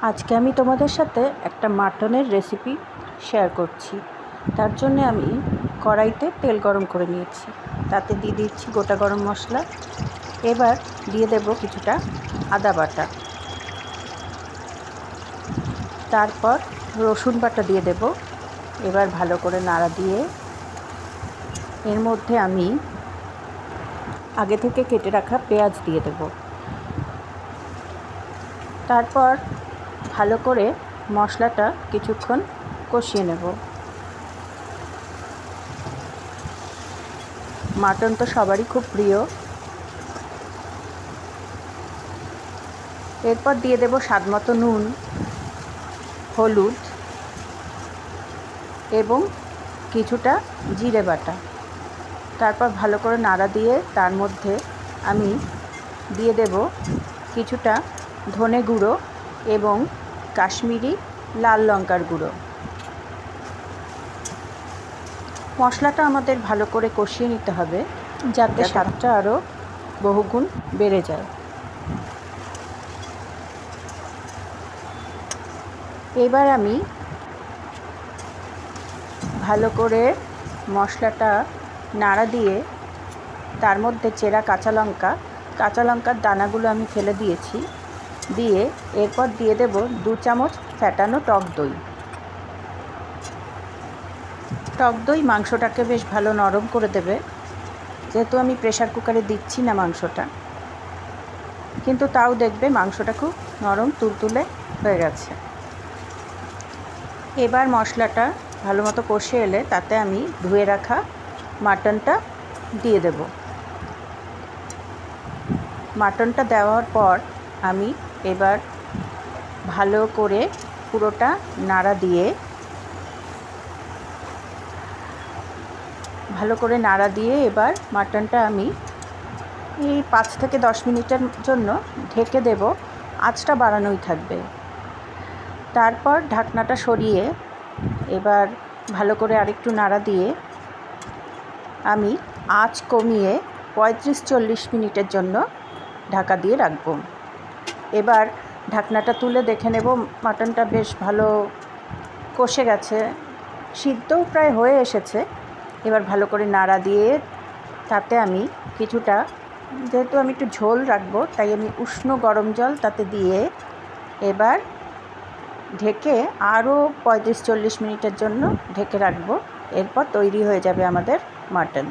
আজকে আমি তোমাদের সাথে একটা মাটনের রেসিপি শেয়ার করছি। তার জন্য আমি কড়াইতে তেল গরম করে নিয়েছি, তাতে দিয়ে দিচ্ছি গোটা গরম মশলা। এবার দিয়ে দেব কিছুটা আদা বাটা, তারপর রসুন বাটা দিয়ে দেব। এবার ভালো করে নাড়া দিয়ে এর মধ্যে আমি আগে থেকে কেটে রাখা পেঁয়াজ দিয়ে দেব। তারপর ভালো করে মশলাটা কিছুক্ষণ কষিয়ে নেব। মাটন তো সবারই খুব প্রিয়। এরপর দিয়ে দেব স্বাদমতো নুন, হলুদ এবং কিছুটা জিরে বাটা। তারপর ভালো করে নাড়া দিয়ে তার মধ্যে আমি দিয়ে দেব কিছুটা ধনে গুঁড়ো এবং কাশ্মীরি লাল লঙ্কার গুঁড়ো। মশলাটা আমাদের ভালো করে কষিয়ে নিতে হবে, যাতে স্বাদটা আরও বহুগুণ বেড়ে যায়। এবার আমি ভালো করে মশলাটা নাড়া দিয়ে তার মধ্যে চেরা কাঁচা লঙ্কার দানাগুলো আমি ফেলে দিয়েছি, দিয়ে এরপর দিয়ে দেব 2 চামচ ফ্যাটানো টক দই। টক দই মাংসটাকে বেশ ভালো নরম করে দেবে। যেহেতু আমি প্রেসার কুকারে দিচ্ছি না মাংসটা, কিন্তু তাও দেখবে মাংসটা খুব নরম তুলতুলে হয়ে গেছে। এবার মশলাটা ভালো মতো কষে এলে তাতে আমি ধুয়ে রাখা মাটনটা দিয়ে দেব। মাটনটা দেওয়ার পর আমি এবার ভালো করে পুরোটা নাড়া দিয়ে এবার মাটনটা আমি এই 5 থেকে 10 মিনিটের জন্য ঢেকে দেব। আঁচটা বাড়ানোই থাকবে। তারপর ঢাকনাটা সরিয়ে এবার ভালো করে আরেকটু নাড়া দিয়ে আমি আঁচ কমিয়ে 35-40 মিনিটের জন্য ঢাকা দিয়ে রাখব। এবার ঢাকনাটা তুলে দেখে নেব মাটনটা বেশ ভালো কষে গেছে, সিদ্ধও প্রায় হয়ে এসেছে। এবার ভালো করে নাড়া দিয়ে তাতে আমি কিছুটা, যেহেতু আমি একটু ঝোল রাখবো তাই আমি উষ্ণ গরম জল তাতে দিয়ে এবার ঢেকে আরও 35-40 মিনিটের জন্য ঢেকে রাখবো। এরপর তৈরি হয়ে যাবে আমাদের মাটন।